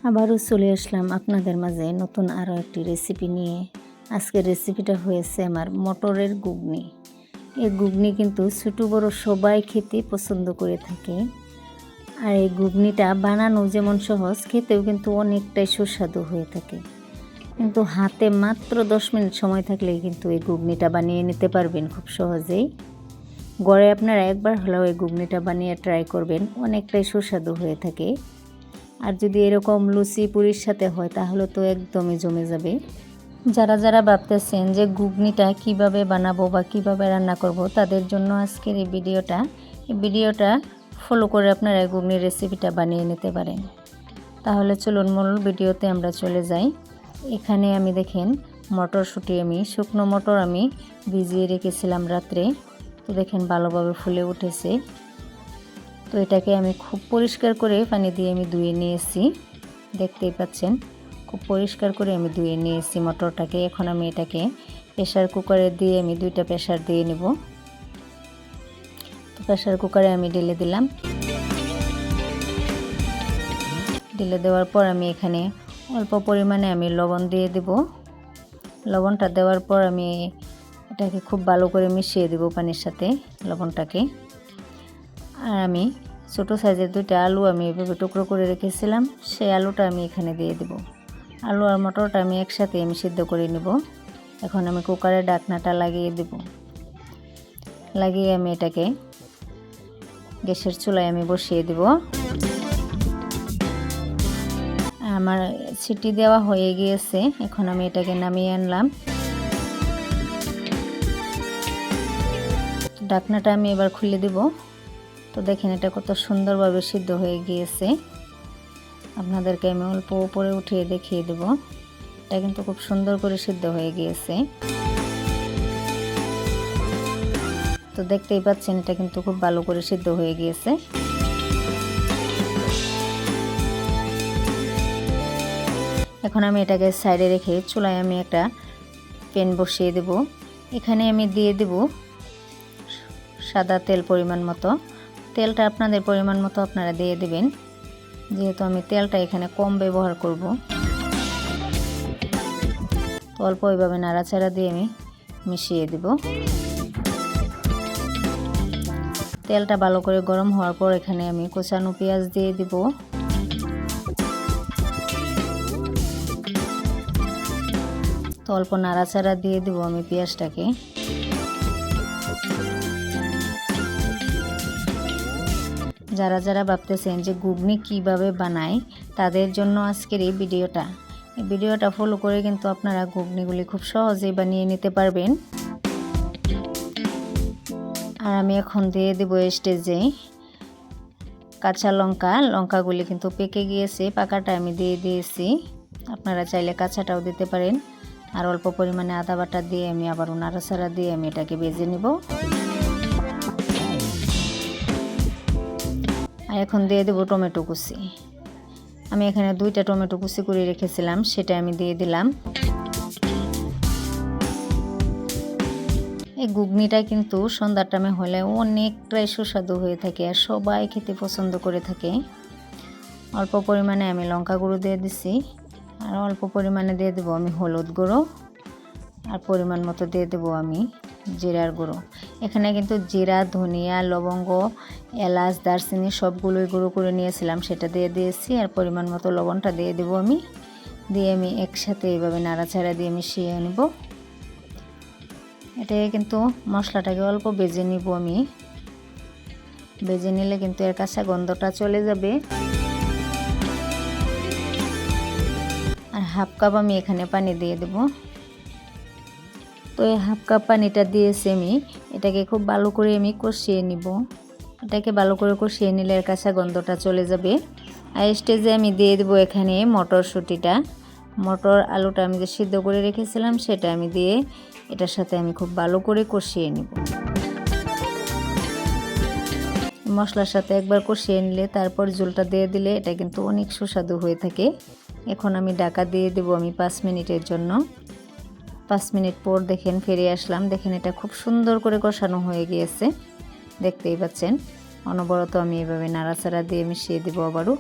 আবারও চলে আসলাম আপনাদের মাঝে নতুন আরও একটি রেসিপি নিয়ে। আজকের রেসিপিটা হয়েছে আমার মটরের ঘুগনি। এই ঘুগনি কিন্তু ছোটো বড় সবাই খেতে পছন্দ করে থাকে। আর এই ঘুগনিটা বানানো যেমন সহজ, খেতেও কিন্তু অনেকটাই সুস্বাদু হয়ে থাকে। কিন্তু হাতে মাত্র 10 মিনিট সময় থাকলেই কিন্তু এই ঘুগনিটা বানিয়ে নিতে পারবেন খুব সহজেই। ঘরে আপনারা একবার হলেও এই ঘুগনিটা বানিয়ে ট্রাই করবেন, অনেকটাই সুস্বাদু হয়ে থাকে। আর যদি এরকম লুচি পুরির সাথে হয় তাহলে তো একদমই জমে যাবে। যারা ভাবতেছেন যে ঘুগনিটা কিভাবে বানাবো বা কিভাবে রান্না করব, তাদের জন্য আজকের এই ভিডিওটা ফলো করে আপনারা ঘুগনির রেসিপিটা বানিয়ে নিতে পারেন। তাহলে চলুন মূল ভিডিওতে আমরা চলে যাই। এখানে আমি দেখেন মটরশুঁটি, শুকনো মটর আমি ভিজিয়ে রেখেছিলাম রাত্রে। তো দেখেন ভালোভাবে ফুলে উঠেছে। তো এটাকে আমি খুব পরিষ্কার করে পানি দিয়ে আমি ধুয়ে নিয়েছি। দেখতেই পাচ্ছেন খুব পরিষ্কার করে আমি ধুয়ে নিয়েছি মটরটাকে। এখন আমি এটাকে প্রেসার কুকারে দিয়ে আমি 2টা প্রেসার দিয়ে নেব। তো প্রেসার কুকারে আমি ঢেলে দিলাম। ঢেলে দেওয়ার পর আমি এখানে অল্প পরিমাণে আমি লবণ দিয়ে দেব। লবণটা দেওয়ার পর আমি এটাকে খুব ভালো করে মিশিয়ে দেব পানির সাথে লবণটাকে। আর আমি ছোটো সাইজের 2টা আলু আমি এভাবে টুকরো করে রেখেছিলাম, সেই আলুটা আমি এখানে দিয়ে দেব। আলু আর মটরটা আমি একসাথে সিদ্ধ করে নেব। এখন আমি কুকারের ঢাকনাটা লাগিয়ে দেব। লাগিয়ে আমি এটাকে গ্যাসের চুলায় আমি বসিয়ে দেব। আমার সিটি দেওয়া হয়ে গিয়েছে। এখন আমি এটাকে নামিয়ে আনলাম। ঢাকনাটা আমি এবার খুলে দেব। তো দেখেন এটা কত সুন্দরভাবে সিদ্ধ হয়ে গিয়েছে। আপনাদেরকে আমি অল্প উপরে উঠিয়ে দেখিয়ে দেব। এটা কিন্তু খুব সুন্দর করে সিদ্ধ হয়ে গিয়েছে। তো দেখতেই পাচ্ছেন এটা কিন্তু খুব ভালো করে সিদ্ধ হয়ে গিয়েছে। এখন আমি এটাকে সাইডে রেখে চুলায় আমি একটা প্যান বসিয়ে দেব। এখানে আমি দিয়ে দেব সাদা তেল পরিমাণ মতো। তেলটা আপনাদের পরিমাণ মতো আপনারা দিয়ে দেবেন, যেহেতু আমি তেলটা এখানে কম ব্যবহার করব। তো অল্প ওইভাবে নাড়াচাড়া দিয়ে আমি মিশিয়ে দেব। তেলটা ভালো করে গরম হওয়ার পর এখানে আমি কোচানো পেঁয়াজ দিয়ে দেব। তো অল্প নাড়াচাড়া দিয়ে দেব আমি পেঁয়াজটাকে। যারা ভাবতেছেন যে ঘুগনি কিভাবে বানায়, তাদের জন্য আজকের এই ভিডিওটা ফলো করে কিন্তু আপনারা ঘুগনিগুলি খুব সহজেই বানিয়ে নিতে পারবেন। আর আমি এখন দিয়ে দেব স্টেজে কাঁচা লঙ্কাগুলি কিন্তু পেকে গিয়েছে, পাকাটা আমি দিয়ে দিয়েছি। আপনারা চাইলে কাঁচাটাও দিতে পারেন। আর অল্প পরিমাণে আদা বাটা দিয়ে আমি আবারও নাড়াচাড়া দিয়ে আমি এটাকে ভেজে নেব। আর এখন দিয়ে দেব টমেটো কুচি। আমি এখানে 2টা টমেটো কুচি করে রেখেছিলাম, সেটা আমি দিয়ে দিলাম। এই ঘুগনিটা কিন্তু সন্ধ্যার টাইমে হলে অনেকটাই সুস্বাদু হয়ে থাকে আর সবাই খেতে পছন্দ করে থাকে। অল্প পরিমাণে আমি লঙ্কা গুঁড়ো দিয়ে দিছি। আর অল্প পরিমাণে দিয়ে দেবো আমি হলুদ গুঁড়ো। আর পরিমাণ মতো দিয়ে দেবো আমি জিরার গুঁড়ো। এখানে কিন্তু জিরা, ধনিয়া, লবঙ্গ, এলাচ, দারচিনি সবগুলোই গুঁড়ো করে নিয়েছিলাম, সেটা দিয়ে দিয়েছি। আর পরিমাণ মতো লবণটা দিয়ে দেবো আমি। দিয়ে আমি একসাথে এইভাবে নাড়াচাড়া দিয়ে মিশিয়ে নেব। এটাকে কিন্তু মশলাটাকে অল্প ভেজে নিব আমি। ভেজে নিলে কিন্তু এর কাঁচা গন্ধটা চলে যাবে। আর হাফ কাপ আমি এখানে পানি দিয়ে দেব। তো এই হাফ কাপ পানিটা দিয়েছি আমি। এটাকে খুব ভালো করে আমি কষিয়ে নিব। এটাকে ভালো করে কষিয়ে নিলে এর কাঁচা গন্ধটা চলে যাবে। আর স্টেজে আমি দিয়ে দেবো এখানে মটরশুঁটিটা। মটর আলুটা আমি যে সিদ্ধ করে রেখেছিলাম সেটা আমি দিয়ে এটার সাথে আমি খুব ভালো করে কষিয়ে নিব। মশলার সাথে একবার কষিয়ে নিলে তারপর ঝোলটা দিয়ে দিলে এটা কিন্তু অনেক সুস্বাদু হয়ে থাকে। এখন আমি ঢাকা দিয়ে দেবো আমি 5 মিনিটের জন্য। 5 মিনিট পর দেখেন ফিরে আসলাম। দেখেন এটা খুব সুন্দর করে কষানো হয়ে গিয়েছে, দেখতেই পাচ্ছেন। অনবরত আমি এভাবে নাড়াচাড়া দিয়ে মিশিয়ে দেবো আবারও।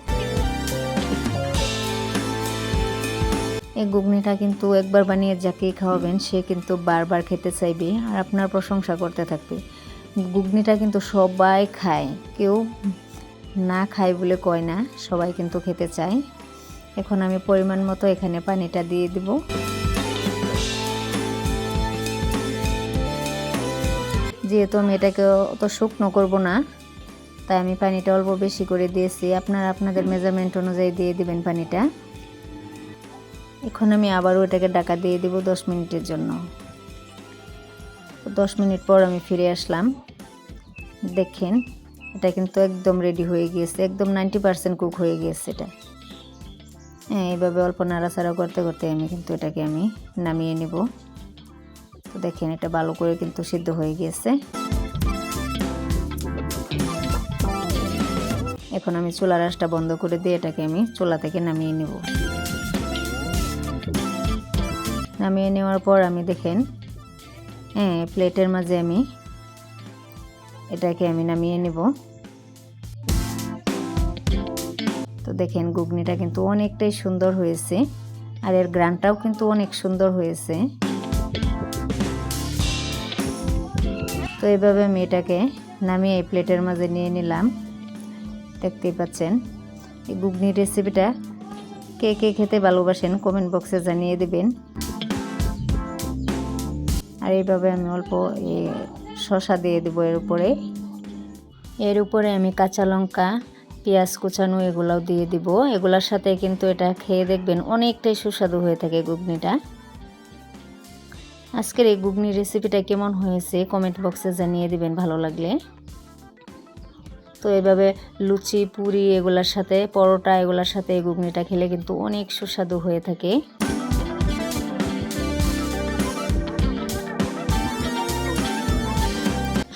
এই ঘুগনিটা কিন্তু একবার বানিয়ে যাকে খাওয়াবেন সে কিন্তু বারবার খেতে চাইবে আর আপনার প্রশংসা করতে থাকবে। ঘুগনিটা কিন্তু সবাই খায়, কেউ না খায় বলে কয় না, সবাই কিন্তু খেতে চায়। এখন আমি পরিমাণ মতো এখানে পানিটা দিয়ে দিব। যেহেতু আমি এটাকে অত শুকনো করব না, তাই আমি পানিটা অল্প বেশি করে দিয়েছি। আপনারা আপনাদের মেজারমেন্ট অনুযায়ী দিয়ে দিবেন পানিটা। এখন আমি আবারও এটাকে ঢাকা দিয়ে দিব 10 মিনিটের জন্য। 10 মিনিট পর আমি ফিরে আসলাম। দেখেন এটা কিন্তু একদম রেডি হয়ে গিয়েছে, একদম 90% কুক হয়ে গিয়েছে এটা। হ্যাঁ, এইভাবে অল্প নাড়াচাড়া করতে করতে আমি কিন্তু এটাকে নামিয়ে নেব। তো দেখেন এটা ভালো করে কিন্তু সিদ্ধ হয়ে গিয়েছে। এখন আমি চুলার আঁচটা বন্ধ করে দিয়ে এটাকে আমি চুলা থেকে নামিয়ে নেব। নামিয়ে নেওয়ার পর আমি দেখেন প্লেটের মাঝে আমি এটাকে নামিয়ে নেব। তো দেখেন ঘুগনিটা কিন্তু অনেকটাই সুন্দর হয়েছে আর এর গ্রানটাও কিন্তু অনেক সুন্দর হয়েছে। তো এইভাবে আমি এটাকে নামিয়ে এই প্লেটের মাঝে নিয়ে নিলাম। দেখতেই পাচ্ছেন এই ঘুগনির রেসিপিটা কে কে খেতে ভালোবাসেন কমেন্ট বক্সে জানিয়ে দেবেন। আর এইভাবে আমি অল্প শসা দিয়ে দেবো এর উপরে আমি কাঁচা লঙ্কা, পেঁয়াজ কুচানো এগুলাও দিয়ে দিব। এগুলোর সাথে কিন্তু এটা খেয়ে দেখবেন অনেকটাই সুস্বাদু হয়ে থাকে ঘুগনিটা। আজকের এই ঘুগনি রেসিপিটা কেমন হয়েছে কমেন্ট বক্সে জানিয়ে দিবেন ভালো লাগলে। তো এভাবে লুচি, পুরি এগুলোর সাথে, পরোটা এগুলোর সাথে এই ঘুগনিটা খেলে কিন্তু অনেক সুস্বাদু হয়ে থাকে।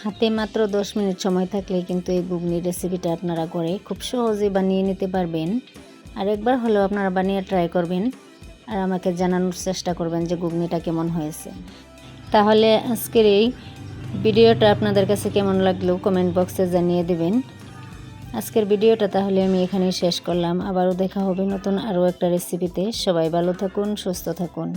হাতে মাত্র 10 মিনিট সময় থাকলে কিন্তু এই ঘুগনির রেসিপিটা আপনারা করে খুব সহজেই বানিয়ে নিতে পারবেন। আর একবার হলেও আপনারা বানিয়ে ট্রাই করবেন আর আমাকে জানানোর চেষ্টা করবেন যে ঘুগনিটা কেমন হয়েছে। তাহলে আজকের এই ভিডিওটা আপনাদের কাছে কেমন লাগলো কমেন্ট বক্সে জানিয়ে দেবেন। আজকের ভিডিওটা তাহলে আমি এখানেই শেষ করলাম। আবারও দেখা হবে নতুন আরও একটা রেসিপিতে। সবাই ভালো থাকুন, সুস্থ থাকুন।